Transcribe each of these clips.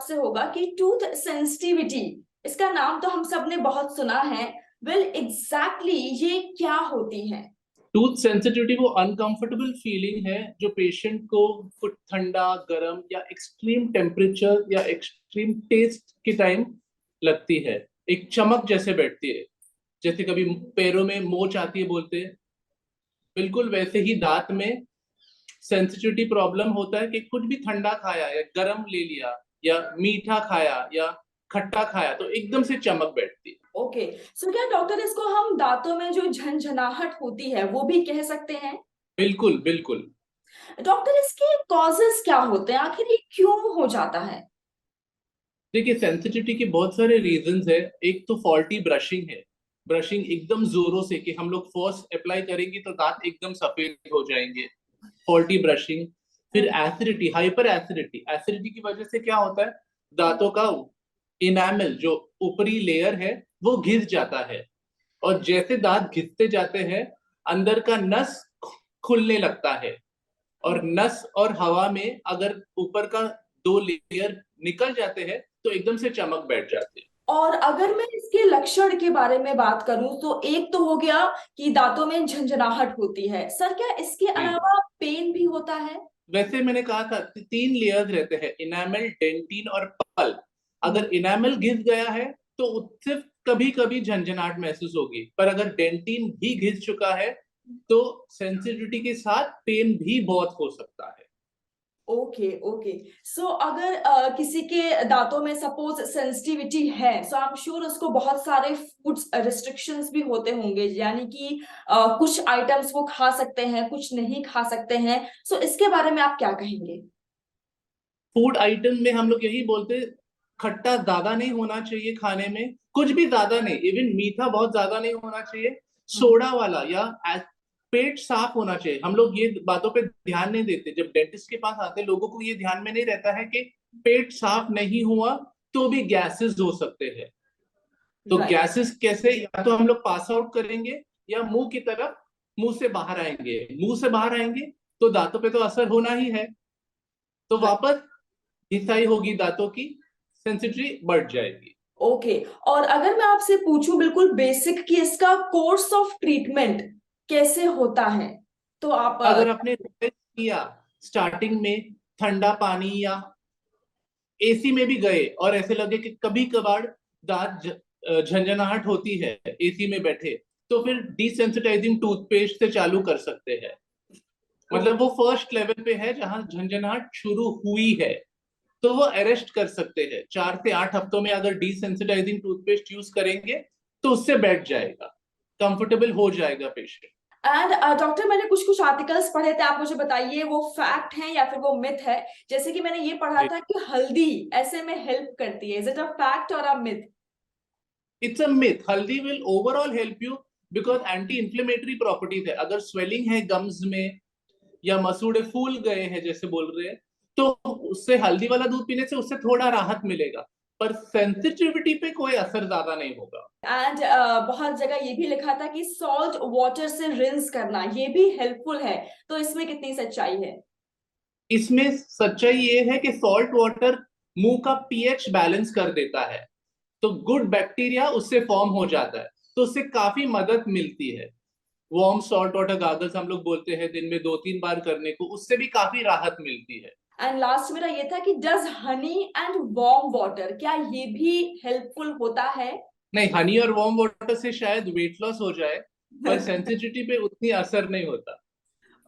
आपसे होगा कि टूथ सेंसिटिविटी, इसका नाम तो हम सब ने बहुत सुना है। वेल एग्जैक्टली ये क्या होती है? टूथ सेंसिटिविटी वो अनकंफर्टेबल फीलिंग है जो पेशेंट को कुछ ठंडा, गर्म या एक्सट्रीम टेम्परेचर या एक्सट्रीम टेस्ट के टाइम लगती है। एक चमक जैसे बैठती है, जैसे कभी पैरों में मोच आती है बोलते हैं, बिल्कुल वैसे ही दांत में सेंसिटिविटी प्रॉब्लम होता है कि कुछ भी ठंडा खाया या गर्म ले लिया या मीठा खाया या खट्टा खाया तो एकदम से चमक बैठती है। ओके, सो क्या डॉक्टर इसको हम दांतों में जो झनझनाहट होती है वो भी कह सकते हैं? बिल्कुल बिल्कुल। डॉक्टर इसके कॉजेस क्या होते हैं, आखिर ये क्यों हो जाता है? देखिए, सेंसिटिविटी के बहुत सारे रीजंस है। एक तो फॉल्टी ब्रशिंग है। ब्रशिंग एकदम जोरों से कि हम लोग फोर्स अप्लाई करेंगे तो दांत एकदम सफेद हो जाएंगे, फॉल्टी ब्रशिंग। फिर एसिडिटी, हाइपर एसिडिटी। एसिडिटी की वजह से क्या होता है, दांतों का इनामल जो ऊपरी लेयर है वो घिस जाता है, और जैसे दांत घिसते जाते हैं अंदर का नस खुलने लगता है, और नस और हवा में अगर ऊपर का दो लेयर निकल जाते हैं तो एकदम से चमक बैठ जाती है। और अगर मैं इसके लक्षण के बारे में बात करूं तो एक तो हो गया कि दांतों में झंझनाहट होती है, सर क्या इसके जी, अलावा पेन भी होता है? वैसे मैंने कहा था तीन लेयर्स रहते हैं, इनामल, डेंटिन और पल्प। अगर इनामल घिस गया है तो उससे कभी कभी झंझनाहट महसूस होगी, पर अगर डेंटिन भी घिस चुका है तो सेंसिटिविटी के साथ पेन भी बहुत हो सकता है। ओके ओके, सो अगर किसी के दांतों में सपोज सेंसिटिविटी है, सो आई एम श्योर उसको बहुत सारे फूड्स रिस्ट्रिक्शंस भी होते होंगे, यानी कि कुछ आइटम्स वो खा सकते हैं, कुछ नहीं खा सकते हैं। सो इसके बारे में आप क्या कहेंगे? फूड आइटम में हम लोग यही बोलते हैं, खट्टा ज्यादा नहीं होना चाहिए खाने में, कुछ भी ज्यादा नहीं, इवन मीठा बहुत ज्यादा नहीं होना चाहिए, सोडा वाला या पेट साफ होना चाहिए। हम लोग ये बातों पे ध्यान नहीं देते, जब डेंटिस्ट के पास आते लोगों को ये ध्यान में नहीं रहता है कि पेट साफ नहीं हुआ तो भी गैसेस हो सकते हैं। तो राइट। गैसेस कैसे, या तो हम लोग पास आउट करेंगे या मुंह की तरफ, मुंह से बाहर आएंगे। मुंह से बाहर आएंगे तो दांतों पे तो असर होना ही है, तो वापस घिसाई होगी दांतों की, सेंसिटिविटी बढ़ जाएगी। ओके, और अगर मैं आपसे पूछूं बिल्कुल बेसिक कि इसका कोर्स ऑफ ट्रीटमेंट कैसे होता है, तो आप अगर आपने रियलाइज किया स्टार्टिंग में ठंडा पानी या एसी में भी गए और ऐसे लगे कि कभी कभार दांत झंझनाहट होती है एसी में बैठे, तो फिर डिसेंसिटाइजिंग टूथपेस्ट से चालू कर सकते हैं। मतलब वो फर्स्ट लेवल पे है जहां झंझनाहट शुरू हुई है, तो वो अरेस्ट कर सकते हैं। 4 से 8 हफ्तों में अगर डिसेंसिटाइजिंग टूथपेस्ट यूज करेंगे तो उससे बैठ जाएगा, कंफर्टेबल हो जाएगा पेशेंट। एंड डॉक्टर, मैंने कुछ कुछ आर्टिकल्स पढ़े थे, आप मुझे बताइए वो फैक्ट है या फिर वो मिथ है। जैसे कि मैंने ये पढ़ा था कि हल्दी ऐसे में हेल्प करती है, इज इट अ फैक्ट और a myth? It's a myth. Haldi will overall help you because anti inflammatory properties है। अगर स्वेलिंग है गम्स में या मसूड़े फूल गए हैं जैसे बोल रहे हैं, तो उससे हल्दी वाला दूध पीने से उससे थोड़ा राहत मिलेगा, पर सेंसिटिविटी पे कोई असर ज्यादा नहीं होगा। एंड बहुत जगह ये भी लिखा था कि सॉल्ट वाटर से रिंस करना ये भी हेल्पफुल है, तो इसमें कितनी सच्चाई है? इसमें सच्चाई ये है कि सॉल्ट वाटर मुंह का पीएच बैलेंस कर देता है, तो गुड बैक्टीरिया उससे फॉर्म हो जाता है, तो उससे काफी मदद मिलती है। वार्म सॉल्ट वाटर गागल्स हम लोग बोलते हैं दिन में 2-3 बार करने को, उससे भी काफी राहत मिलती है। एंड लास्ट मेरा ये था कि does honey and warm water, क्या ये भी हेल्पफुल होता है? नहीं, हनी और वार्म वाटर से शायद वेट लॉस हो जाए, पर सेंसिटिविटी पे उतनी असर नहीं होता।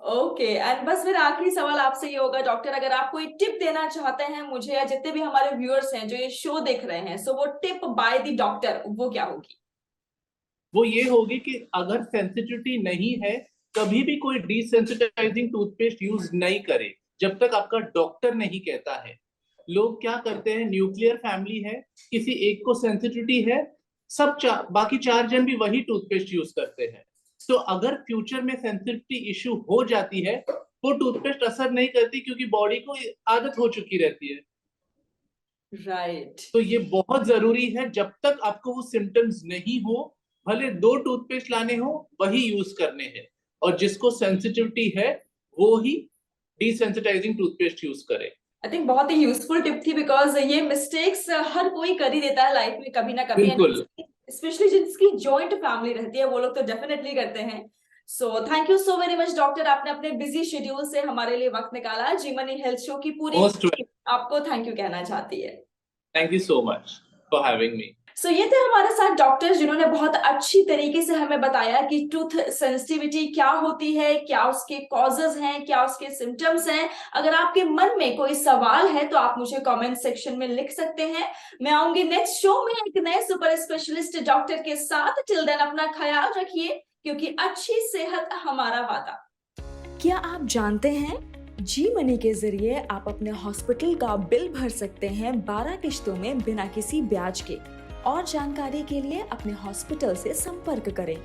ओके, एंड बस फिर आखिरी सवाल आपसे ये होगा डॉक्टर, अगर आप कोई टिप देना चाहते हैं मुझे या जितने भी हमारे व्यूअर्स हैं जो ये शो देख रहे हैं, सो वो टिप बाय द डॉक्टर वो क्या होगी? वो ये होगी कि अगर सेंसिटिविटी नहीं है, कभी भी कोई डिसेंसिटाइजिंग टूथपेस्ट यूज नहीं करे जब तक आपका डॉक्टर नहीं कहता है। लोग क्या करते हैं, न्यूक्लियर फैमिली है, किसी एक को सेंसिटिविटी है, बाकी 4 जन भी वही टूथपेस्ट यूज करते हैं। तो अगर फ्यूचर में सेंसिटिविटी इश्यू हो जाती है, वो टूथपेस्ट असर नहीं करती क्योंकि बॉडी को आदत हो चुकी रहती है। राइट। तो ये बहुत जरूरी है, जब तक आपको वो सिम्टम्स नहीं हो, भले 2 टूथपेस्ट लाने हो वही यूज करने हैं, और जिसको सेंसिटिविटी है वो ही डिसेंसिटाइजिंग टूथपेस्ट यूज करे। आई थिंक बहुत ही यूजफुल टिप थी, बिकॉज ये मिस्टेक्स हर कोई कर ही देता है लाइफ में कभी ना कभी, बिल्कुल। स्पेशली जिसकी जॉइंट फैमिली रहती है वो लोग तो डेफिनेटली करते हैं। So thank you so very much doctor, आपने अपने बिजी शेड्यूल से हमारे लिए वक्त निकाला। जी मनी हेल्थ शो की पूरी मोस्ट टीम आपको थैंक यू कहना चाहती है। Thank you so much for having me. So ये थे हमारे साथ डॉक्टर्स जिन्होंने बहुत अच्छी तरीके से हमें बताया कि टूथ सेंसिटिविटी क्या होती है, क्या उसके कॉजेज हैं, क्या उसके सिम्टम्स हैं। अगर आपके मन में कोई सवाल है तो आप मुझे कमेंट सेक्शन में लिख सकते हैं। मैं आऊंगी नेक्स्ट शो में एक नए सुपर स्पेशलिस्ट डॉक्टर के साथ। टिल देन अपना ख्याल रखिए, क्योंकि अच्छी सेहत हमारा वादा। क्या आप जानते हैं, जी मनी के जरिए आप अपने हॉस्पिटल का बिल भर सकते हैं 12 किश्तों में बिना किसी ब्याज के। और जानकारी के लिए अपने हॉस्पिटल से संपर्क करें।